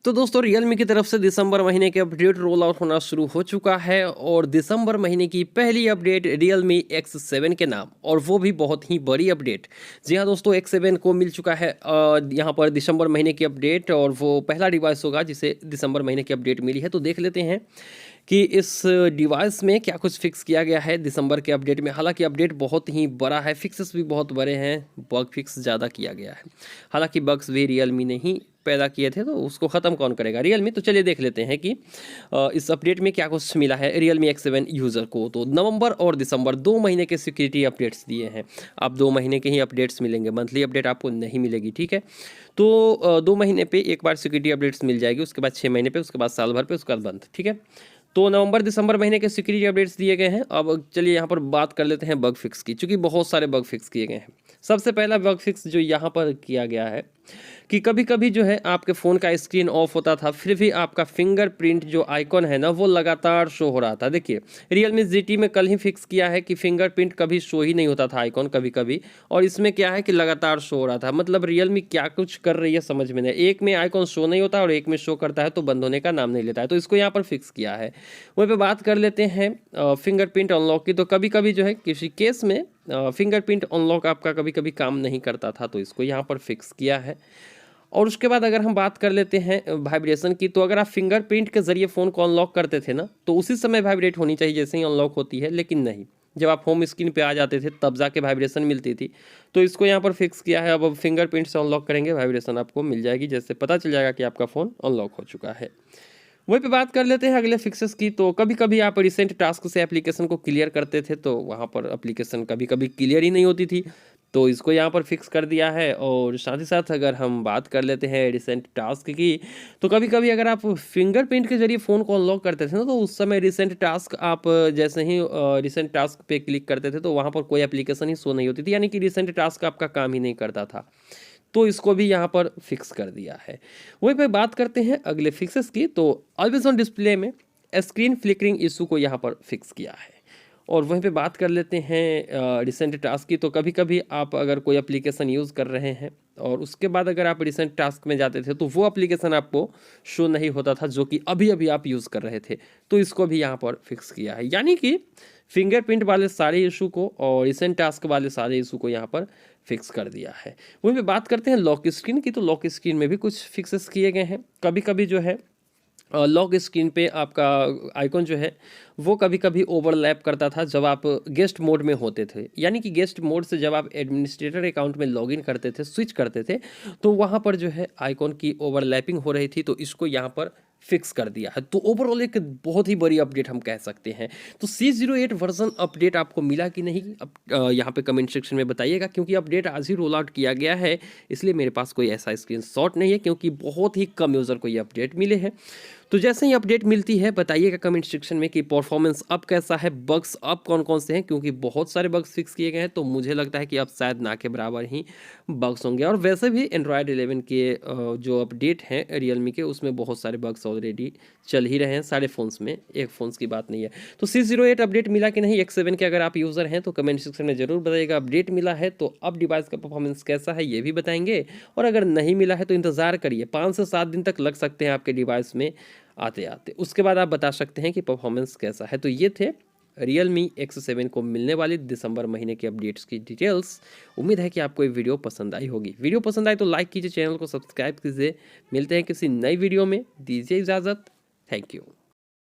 तो दोस्तों Realme की तरफ से दिसंबर महीने के अपडेट रोल आउट होना शुरू हो चुका है और दिसंबर महीने की पहली अपडेट Realme X7 के नाम, और वो भी बहुत ही बड़ी अपडेट। जी हाँ दोस्तों, X7 को मिल चुका है यहाँ पर दिसंबर महीने की अपडेट, और वो पहला डिवाइस होगा जिसे दिसंबर महीने की अपडेट मिली है। तो देख लेते हैं कि इस डिवाइस में क्या कुछ फिक्स किया गया है दिसंबर के अपडेट में। हालांकि अपडेट बहुत ही बड़ा है, फिक्सेस भी बहुत बड़े हैं, बग फिक्स ज़्यादा किया गया है। हालांकि बग्स भी Realme ने ही पैदा किए थे, तो उसको ख़त्म कौन करेगा, Realme। तो चलिए देख लेते हैं कि इस अपडेट में क्या कुछ मिला है Realme X7 यूज़र को। तो नवंबर और दिसंबर 2 महीने के सिक्योरिटी अपडेट्स दिए हैं। आप 2 महीने के ही अपडेट्स मिलेंगे, मंथली अपडेट आपको नहीं मिलेगी, ठीक है। तो 2 महीने पे एक बार सिक्योरिटी अपडेट्स मिल जाएगी, उसके बाद 6 महीने पे, उसके बाद साल भर पे, उसके बाद बंद, ठीक है। तो नवंबर दिसंबर महीने के सिक्योरिटी अपडेट्स दिए गए हैं। अब चलिए यहाँ पर बात कर लेते हैं बग फिक्स की, क्योंकि बहुत सारे बग फिक्स किए गए हैं। सबसे पहला बग फिक्स जो यहाँ पर किया गया है कि कभी कभी जो है आपके फ़ोन का स्क्रीन ऑफ होता था, फिर भी आपका फिंगरप्रिंट जो आइकॉन है ना वो लगातार शो हो रहा था। देखिए Realme GT में कल ही फिक्स किया है कि फिंगरप्रिंट कभी शो ही नहीं होता था आइकॉन कभी कभी, और इसमें क्या है कि लगातार शो हो रहा था। मतलब Realme क्या कुछ कर रही है समझ में नहीं, एक में आइकॉन शो नहीं होता और एक में शो करता है तो बंद होने का नाम नहीं लेता है। तो इसको यहाँ पर फिक्स किया है। वहीं पे बात कर लेते हैं फिंगरप्रिंट अनलॉक की। तो कभी कभी जो है किसी केस में फिंगरप्रिंट अनलॉक आपका कभी कभी काम नहीं करता था, तो इसको यहाँ पर फिक्स किया है। और उसके बाद अगर हम बात कर लेते हैं वाइब्रेशन की, तो अगर आप फिंगरप्रिंट के ज़रिए फ़ोन को अनलॉक करते थे ना, तो उसी समय वाइब्रेट होनी चाहिए जैसे ही अनलॉक होती है, लेकिन नहीं, जब आप होम स्क्रीन पे आ जाते थे तब जाके वाइब्रेशन मिलती थी। तो इसको यहाँ पर फिक्स किया है। अब फिंगरप्रिंट से अनलॉक करेंगे, वाइब्रेशन आपको मिल जाएगी, जैसे पता चल जाएगा कि आपका फ़ोन अनलॉक हो चुका है। वहीं पे बात कर लेते हैं अगले फिक्सेस की। तो कभी कभी आप रिसेंट टास्क से एप्लीकेशन को क्लियर करते थे, तो वहाँ पर एप्लीकेशन कभी कभी क्लियर ही नहीं होती थी, तो इसको यहाँ पर फिक्स कर दिया है। और साथ ही साथ अगर हम बात कर लेते हैं रिसेंट टास्क की, तो कभी कभी अगर आप फिंगरप्रिंट के जरिए फ़ोन को अनलॉक करते थे ना, तो उस समय रिसेंट टास्क आप जैसे ही रिसेंट टास्क पे क्लिक करते थे तो वहाँ पर कोई एप्लीकेशन ही शो नहीं होती थी, यानी कि रिसेंट टास्क आपका काम ही नहीं करता था। तो इसको भी यहाँ पर फिक्स कर दिया है। वहीं पे बात करते हैं अगले फिक्सेस की। तो ऑलवेज ऑन डिस्प्ले में स्क्रीन फ्लिकरिंग इशू को यहाँ पर फिक्स किया है। और वहीं पे बात कर लेते हैं रिसेंट टास्क की। तो कभी कभी आप अगर कोई एप्लीकेशन यूज़ कर रहे हैं और उसके बाद अगर आप रिसेंट टास्क में जाते थे तो वो एप्लीकेशन आपको शो नहीं होता था जो कि अभी अभी आप यूज़ कर रहे थे, तो इसको भी यहाँ पर फिक्स किया है। यानी कि फिंगरप्रिंट वाले सारे इशू को और रिसेंट टास्क वाले सारे इशू को यहाँ पर फिक्स कर दिया है। वहीं पे बात करते हैं लॉक स्क्रीन की। तो लॉक स्क्रीन में भी कुछ फिक्सेस किए गए हैं। कभी कभी जो है लॉक स्क्रीन पे आपका आइकॉन जो है वो कभी कभी ओवरलैप करता था जब आप गेस्ट मोड में होते थे, यानी कि गेस्ट मोड से जब आप एडमिनिस्ट्रेटर अकाउंट में लॉगिन करते थे, स्विच करते थे, तो वहाँ पर जो है आइकॉन की ओवरलैपिंग हो रही थी, तो इसको यहाँ पर फिक्स कर दिया है। तो ओवरऑल एक बहुत ही बड़ी अपडेट हम कह सकते हैं। तो C08 वर्जन अपडेट आपको मिला कि नहीं, अब यहाँ पे कमेंट सेक्शन में बताइएगा, क्योंकि अपडेट आज ही रोल आउट किया गया है, इसलिए मेरे पास कोई ऐसा स्क्रीनशॉट नहीं है, क्योंकि बहुत ही कम यूज़र को ये अपडेट मिले हैं। तो जैसे ही अपडेट मिलती है बताइएगा कमेंट सेक्शन में कि परफॉर्मेंस अब कैसा है, बग्स अब कौन कौन से हैं, क्योंकि बहुत सारे बग्स फिक्स किए गए हैं। तो मुझे लगता है कि अब शायद ना के बराबर ही बग्स होंगे। और वैसे भी एंड्रॉयड 11 के जो अपडेट हैं Realme के, उसमें बहुत सारे बग्स ऑलरेडी चल ही रहे हैं सारे फ़ोन्स में, एक फ़ोन्स की बात नहीं है। तो C08 अपडेट मिला कि नहीं X7 के, अगर आप यूज़र हैं तो कमेंट सेक्शन में ज़रूर बताइएगा। अपडेट मिला है तो अब डिवाइस का परफॉर्मेंस कैसा है ये भी बताएंगे, और अगर नहीं मिला है तो इंतज़ार करिए, 5 से 7 दिन तक लग सकते हैं आपके डिवाइस में आते आते, उसके बाद आप बता सकते हैं कि परफॉर्मेंस कैसा है। तो ये थे Realme X7 को मिलने वाली दिसंबर महीने के अपडेट्स की डिटेल्स। उम्मीद है कि आपको ये वीडियो पसंद आई होगी। वीडियो पसंद आए तो लाइक कीजिए, चैनल को सब्सक्राइब कीजिए। मिलते हैं किसी नई वीडियो में, दीजिए इजाज़त। Thank you.